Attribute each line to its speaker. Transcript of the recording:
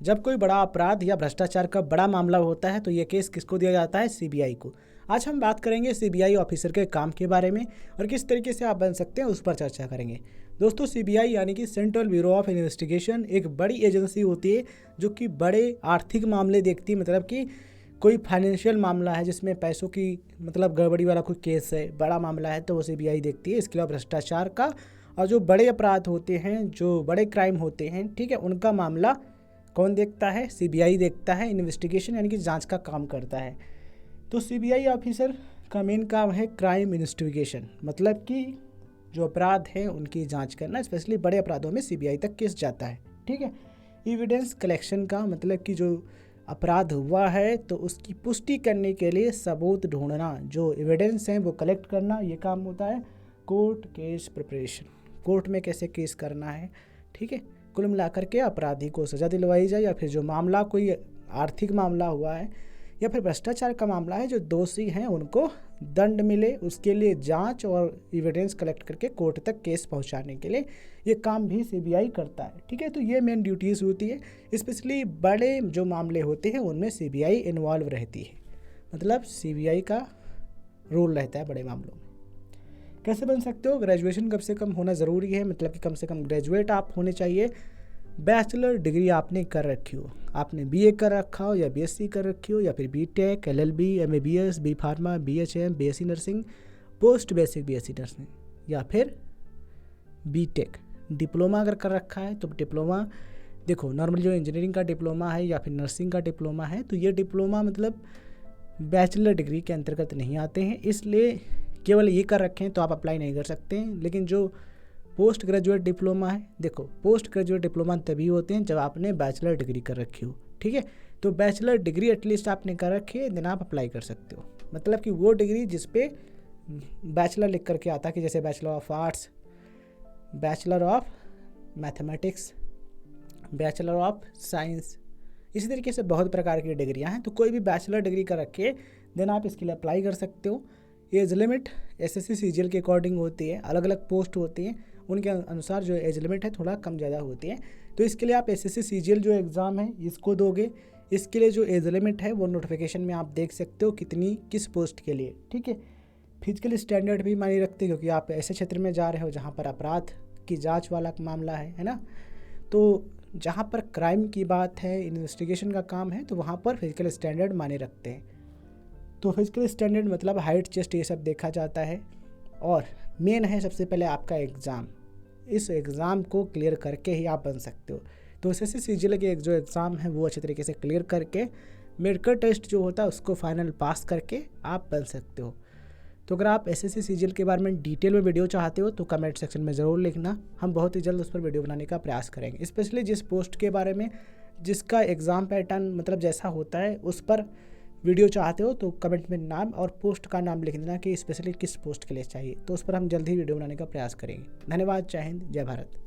Speaker 1: जब कोई बड़ा अपराध या भ्रष्टाचार का बड़ा मामला होता है तो ये केस किसको दिया जाता है? सीबीआई को। आज हम बात करेंगे सीबीआई ऑफिसर के काम के बारे में और किस तरीके से आप बन सकते हैं उस पर चर्चा करेंगे। दोस्तों, सीबीआई यानी कि सेंट्रल ब्यूरो ऑफ इन्वेस्टिगेशन एक बड़ी एजेंसी होती है जो कि बड़े आर्थिक मामले देखती है। मतलब कि कोई फाइनेंशियल मामला है जिसमें पैसों की मतलब गड़बड़ी वाला कोई केस है, बड़ा मामला है, तो वो सीबीआई देखती है। इसके अलावा भ्रष्टाचार का और जो बड़े अपराध होते हैं, जो बड़े क्राइम होते हैं, ठीक है, उनका मामला कौन देखता है? सीबीआई देखता है। इन्वेस्टिगेशन यानी कि जांच का काम करता है। तो सीबीआई ऑफिसर का मेन काम है क्राइम इन्वेस्टिगेशन, मतलब कि जो अपराध हैं उनकी जांच करना। स्पेशली बड़े अपराधों में सीबीआई तक केस जाता है, ठीक है। एविडेंस कलेक्शन का मतलब कि जो अपराध हुआ है तो उसकी पुष्टि करने के लिए सबूत ढूंढना, जो एविडेंस हैं वो कलेक्ट करना, ये काम होता है कोर्ट केस प्रिपरेशन। कोर्ट में कैसे केस करना है, ठीक है। कुल मिलाकर के अपराधी को सज़ा दिलवाई जाए, या फिर जो मामला कोई आर्थिक मामला हुआ है या फिर भ्रष्टाचार का मामला है, जो दोषी हैं उनको दंड मिले, उसके लिए जांच और एविडेंस कलेक्ट करके कोर्ट तक केस पहुंचाने के लिए ये काम भी सीबीआई करता है, ठीक है। तो ये मेन ड्यूटीज़ होती है। स्पेशली बड़े जो मामले होते हैं उनमें सीबीआई इन्वॉल्व रहती है, मतलब सीबीआई का रोल रहता है बड़े मामलों में। कैसे बन सकते हो? ग्रेजुएशन कम से कम होना ज़रूरी है, मतलब कि कम से कम ग्रेजुएट आप होने चाहिए। बैचलर डिग्री आपने कर रखी हो, आपने बीए कर रखा हो या बीएससी कर रखी हो या फिर BTech, LLB, MBBS, B pharma, BHM, BSc nursing, post basic BSc nursing, या फिर बीटेक डिप्लोमा अगर कर रखा है तो डिप्लोमा। देखो, नॉर्मली जो इंजीनियरिंग का डिप्लोमा है या फिर नर्सिंग का डिप्लोमा है तो ये डिप्लोमा मतलब बैचलर डिग्री के अंतर्गत नहीं आते हैं, इसलिए केवल ये कर रखें तो आप अप्लाई नहीं कर सकते हैं। लेकिन जो पोस्ट ग्रेजुएट डिप्लोमा है, देखो पोस्ट ग्रेजुएट डिप्लोमा तभी होते हैं जब आपने बैचलर डिग्री कर रखी हो, ठीक है। तो बैचलर डिग्री एटलीस्ट आपने कर रखी है, देन आप अप्लाई कर सकते हो। मतलब कि वो डिग्री जिस पे बैचलर लिख करके आता है, कि जैसे bachelor of arts, bachelor of mathematics, bachelor of science, इसी तरीके से बहुत प्रकार की डिग्रियां हैं। तो कोई भी बैचलर डिग्री कर रखे देन आप इसके लिए अप्लाई कर सकते हो। एज लिमिट एसएससी सीजीएल के अकॉर्डिंग होती है, अलग अलग पोस्ट होती हैं, उनके अनुसार जो एज लिमिट है थोड़ा कम ज़्यादा होती है। तो इसके लिए आप एसएससी सीजीएल जो एग्ज़ाम है इसको दोगे। इसके लिए जो एज लिमिट है वो नोटिफिकेशन में आप देख सकते हो कितनी किस पोस्ट के लिए, ठीक है। फिजिकल स्टैंडर्ड भी मायने रखते हैं, क्योंकि आप ऐसे क्षेत्र में जा रहे हो जहाँ पर अपराध की जाँच वाला मामला है ना। तो जहाँ पर क्राइम की बात है, इन्वेस्टिगेशन का काम है, तो वहाँ पर फिजिकल स्टैंडर्ड मायने रखते हैं। तो फिजिकल स्टैंडर्ड मतलब हाइट, चेस्ट, ये सब देखा जाता है। और मेन है सबसे पहले आपका एग्ज़ाम। इस एग्ज़ाम को क्लियर करके ही आप बन सकते हो। तो एसएससी सीजीएल के जो एग्ज़ाम है वो अच्छे तरीके से क्लियर करके मेडिकल टेस्ट जो होता है उसको फाइनल पास करके आप बन सकते हो। तो अगर आप एसएससी सीजीएल के बारे में डिटेल में वीडियो चाहते हो तो कमेंट सेक्शन में ज़रूर लिखना, हम बहुत ही जल्द उस पर वीडियो बनाने का प्रयास करेंगे। स्पेशली जिस पोस्ट के बारे में जिसका एग्ज़ाम पैटर्न मतलब जैसा होता है उस पर वीडियो चाहते हो तो कमेंट में नाम और पोस्ट का नाम लिख देना कि स्पेशली किस पोस्ट के लिए चाहिए, तो उस पर हम जल्द ही वीडियो बनाने का प्रयास करेंगे। धन्यवाद। जय हिंद, जय भारत।